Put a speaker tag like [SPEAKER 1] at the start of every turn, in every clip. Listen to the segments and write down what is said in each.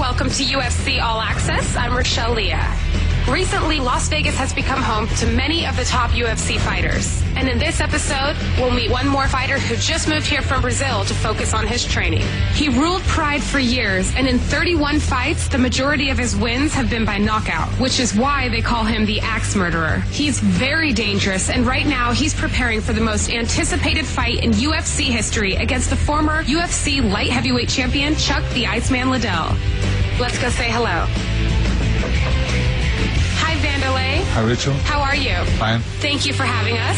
[SPEAKER 1] welcome to UFC All Access. I'm Rochelle Leah. Recently, Las Vegas has become home to many of the top UFC fighters. And in this episode, we'll meet one more fighter who just moved here from Brazil to focus on his training. He ruled Pride for years, and in 31 fights, the majority of his wins have been by knockout, which is why they call him the Axe Murderer. He's very dangerous, and right now he's preparing for the most anticipated fight in UFC history against the former UFC light heavyweight champion, Chuck the Iceman Liddell. Let's go say hello. Hi, Wanderlei.
[SPEAKER 2] Hi, Rachel.
[SPEAKER 1] How are you?
[SPEAKER 2] Fine.
[SPEAKER 1] Thank you for having us.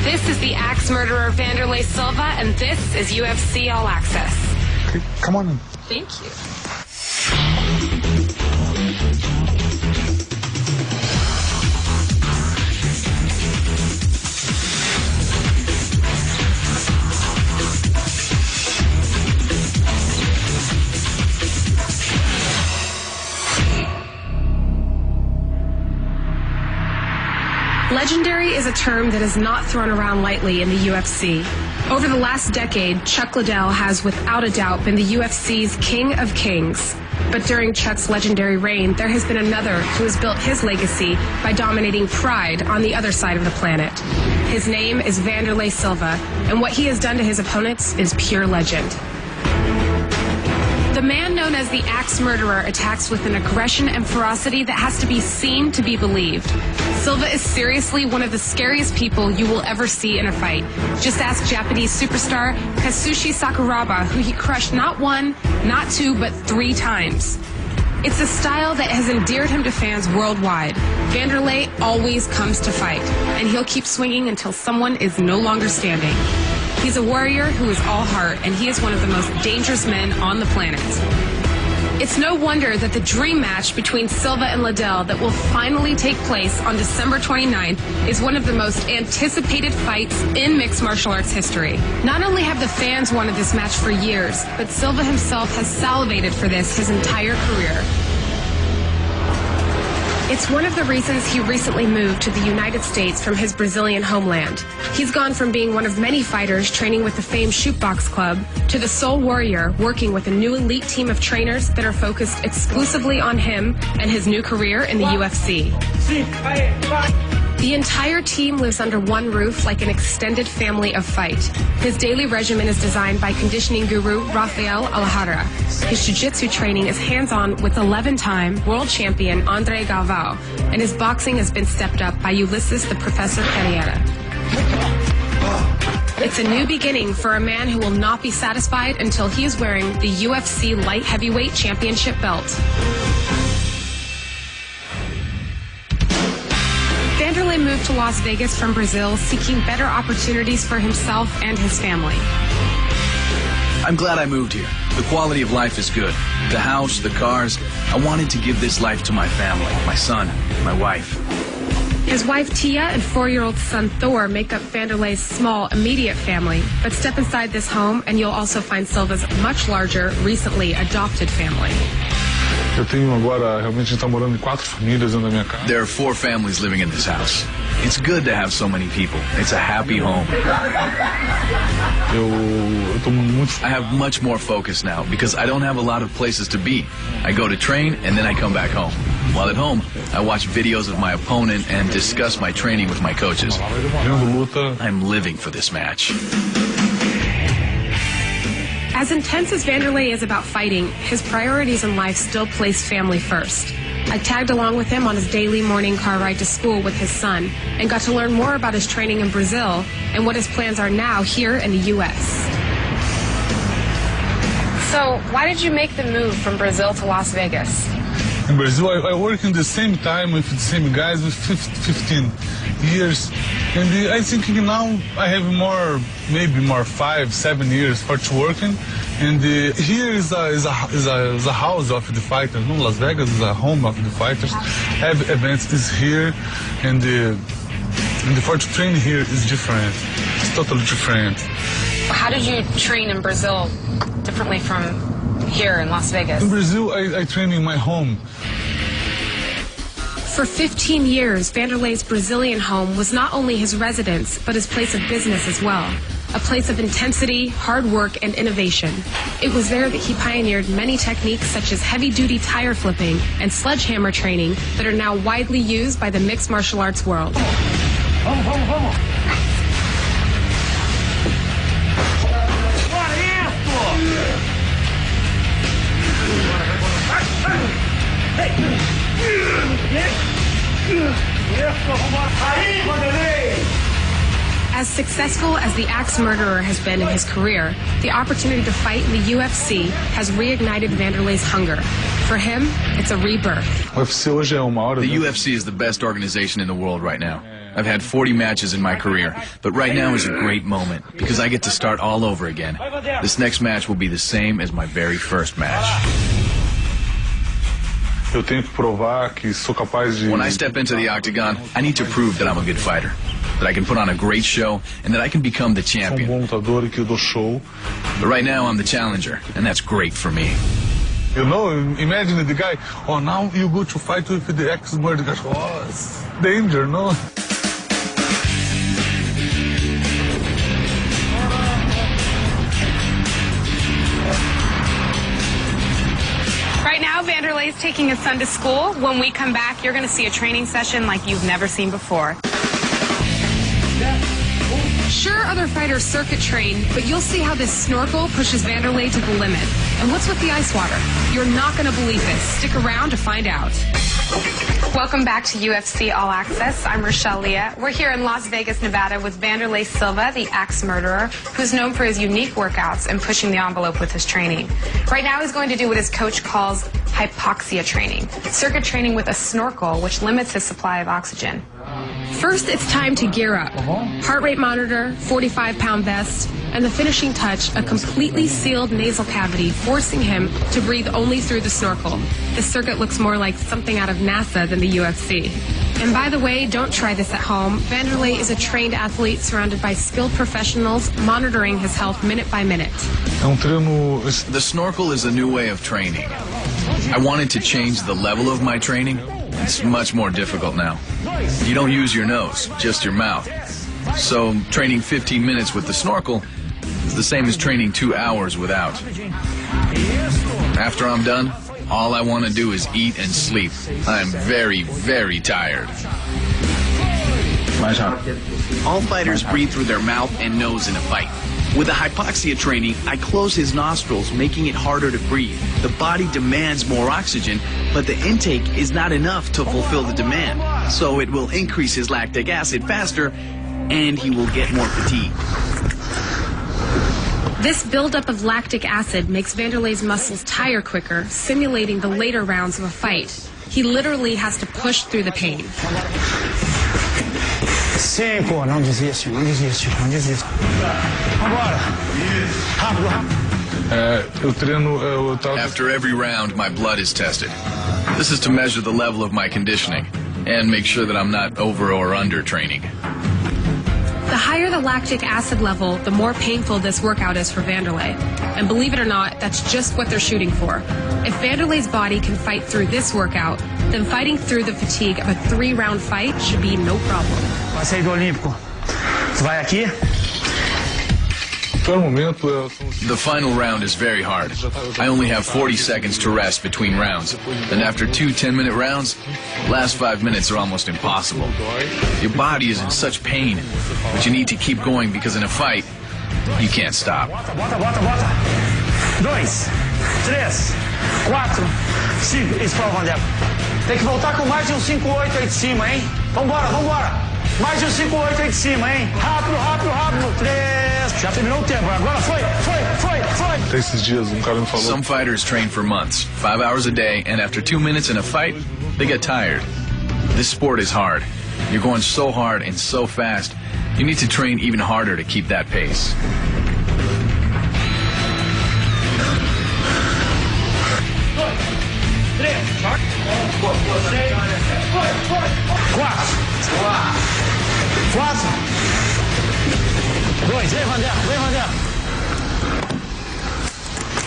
[SPEAKER 1] This is the Axe Murderer Wanderlei Silva, and this is UFC All Access.
[SPEAKER 2] Okay, come on in.
[SPEAKER 1] Thank you. Legendary is a term that is not thrown around lightly in the UFC. Over the last decade, Chuck Liddell has without a doubt been the UFC's king of kings. But during Chuck's legendary reign, there has been another who has built his legacy by dominating Pride on the other side of the planet. His name is Wanderlei Silva, and what he has done to his opponents is pure legend. The man known as the Axe Murderer attacks with an aggression and ferocity that has to be seen to be believed. Silva is seriously one of the scariest people you will ever see in a fight. Just ask Japanese superstar Kazushi Sakuraba, who he crushed not one, not two, but 3 times. It's a style that has endeared him to fans worldwide. Wanderlei always comes to fight, and he'll keep swinging until someone is no longer standing. He's a warrior who is all heart, and he is one of the most dangerous men on the planet. It's no wonder that the dream match between Silva and Liddell that will finally take place on December 29th is one of the most anticipated fights in mixed martial arts history. Not only have the fans wanted this match for years, but Silva himself has salivated for this his entire career. It's one of the reasons he recently moved to the United States from his Brazilian homeland. He's gone from being one of many fighters training with the famed Shootbox Club to the sole warrior working with a new elite team of trainers that are focused exclusively on him and his new career in the UFC. The entire team lives under one roof like an extended family of fight. His daily regimen is designed by conditioning guru Rafael Alejandra. His jiu-jitsu training is hands-on with 11-time world champion Andre Galvao, and his boxing has been stepped up by Ulysses the Professor Pereira. It's a new beginning for a man who will not be satisfied until he is wearing the UFC light heavyweight championship belt. Wanderlei moved to Las Vegas from Brazil, seeking better opportunities for himself and his family.
[SPEAKER 3] I'm glad I moved here. The quality of life is good. The house, the cars. I wanted to give this life to my family, my son, my wife.
[SPEAKER 1] His wife Tia and 4-year-old son Thor make up Wanderlei's small, immediate family. But step inside this home and you'll also find Silva's much larger, recently adopted family.
[SPEAKER 2] Eu tenho agora, realmente, está morando em 4 famílias dentro da minha casa.
[SPEAKER 3] There are 4 families living in this house. It's good to have so many people. It's a happy home.
[SPEAKER 2] Eu tô muito...
[SPEAKER 3] I have much more focus now because I don't have a lot of places to be. I go to train and then I come back home. While at home, I watch videos of my opponent and discuss my training with my coaches. I'm living for this match.
[SPEAKER 1] As intense as Wanderlei is about fighting, his priorities in life still place family first. I tagged along with him on his daily morning car ride to school with his son and got to learn more about his training in Brazil and what his plans are now here in the U.S. So, why did you make the move from Brazil to Las Vegas?
[SPEAKER 2] In Brazil, I work in the same time with the same guys with 15 years. And I think now I have maybe more 5-7 years for working. And here is a house of the fighters. No, Las Vegas is a home of the fighters. Have events is here, and the for to train here is different. It's totally different.
[SPEAKER 1] How did you train in Brazil differently from here in Las Vegas?
[SPEAKER 2] In Brazil, I train in my home.
[SPEAKER 1] For 15 years, Wanderlei's Brazilian home was not only his residence, but his place of business as well. a place of intensity, hard work, and innovation. It was there that he pioneered many techniques such as heavy-duty tire flipping and sledgehammer training that are now widely used by the mixed martial arts world.
[SPEAKER 4] Vamos, vamos, vamos! Aí, Wanderlei!
[SPEAKER 1] As successful as the axe murderer has been in his career, the opportunity to fight in the UFC has reignited Wanderlei's hunger. For him, it's a rebirth.
[SPEAKER 3] The UFC is the best organization in the world right now. I've had 40 matches in my career, but right now is a great moment because I get to start all over again. This next match will be the same as my very first match. When I step into the octagon, I need to prove that I'm a good fighter, that I can put on a great show, and that I can become the champion. But right now, I'm the challenger, and that's great for me.
[SPEAKER 2] You know, imagine the guy, oh, now you go to fight with the ex-murderer. Oh, it's danger, no?
[SPEAKER 1] Right now, Wanderlei is taking his son to school. When we come back, you're going to see a training session like you've never seen before. Sure, other fighters circuit train, but you'll see how this snorkel pushes Wanderlei to the limit. And what's with the ice water? You're not going to believe this. Stick around to find out. Welcome back to UFC All Access. I'm Rochelle Leah. We're here in Las Vegas, Nevada with Wanderlei Silva, the axe murderer, who's known for his unique workouts and pushing the envelope with his training. Right now he's going to do what his coach calls hypoxia training, circuit training with a snorkel, which limits his supply of oxygen. First, it's time to gear up. Heart rate monitor, 45-pound vest, and the finishing touch, a completely sealed nasal cavity, forcing him to breathe only through the snorkel. This circuit looks more like something out of NASA than the UFC. And by the way, don't try this at home. Wanderlei is a trained athlete surrounded by skilled professionals monitoring his health minute by minute.
[SPEAKER 3] The snorkel is a new way of training. I wanted to change the level of my training. It's much more difficult now. You don't use your nose, just your mouth. So training 15 minutes with the snorkel is the same as training 2 hours without. After I'm done, all I want to do is eat and sleep. I'm very, very tired.
[SPEAKER 5] All fighters breathe through their mouth and nose in a fight. With the hypoxia training, I close his nostrils, making it harder to breathe. The body demands more oxygen, but the intake is not enough to fulfill the demand. So it will increase his lactic acid faster, and he will get more fatigue.
[SPEAKER 1] This buildup of lactic acid makes Wanderlei's muscles tire quicker, simulating the later rounds of a fight. He literally has to push through the pain.
[SPEAKER 4] 5, não desiste, não desiste, não desiste. Vambora. Rápido, rápido.
[SPEAKER 3] After every round, my blood is tested. This is to measure the level of my conditioning and make sure that I'm not over or under training.
[SPEAKER 1] The higher the lactic acid level, the more painful this workout is for Wanderlei. And believe it or not, that's just what they're shooting for. If Wanderlei's body can fight through this workout, then fighting through the fatigue of a 3-round fight should be no problem.
[SPEAKER 4] Vai sair do Olímpico. Você vai aqui?
[SPEAKER 3] The final round is very hard. I only have 40 seconds to rest between rounds. And after 2 10-minute rounds, last 5 minutes are almost impossible. Your body is in such pain, but you need to keep going because in a fight, you can't stop.
[SPEAKER 4] Bota, bota, bota, bota. 2, 3, 4, 5. Isso, Wanderlei. Tem que voltar com mais de 5-8 aí de cima, hein? Vambora, vambora. Mais de 5-8 aí de cima, hein? Rápido, rápido, rápido. 3. Já terminou o tempo. Agora foi, foi, foi, foi.
[SPEAKER 2] Esses dias cara me falou.
[SPEAKER 3] Some fighters train for months, 5 hours a day, and after 2 minutes in a fight, they get tired. This sport is hard. You're going so hard and so fast, you need to train even harder to keep that pace.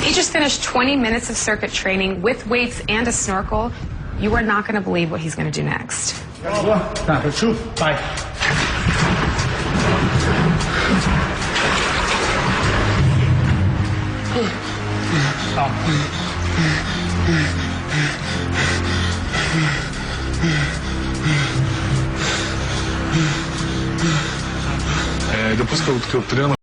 [SPEAKER 1] He just finished 20 minutes of circuit training with weights and a snorkel. You are not going to believe what he's going to do next.
[SPEAKER 2] Depois que eu treino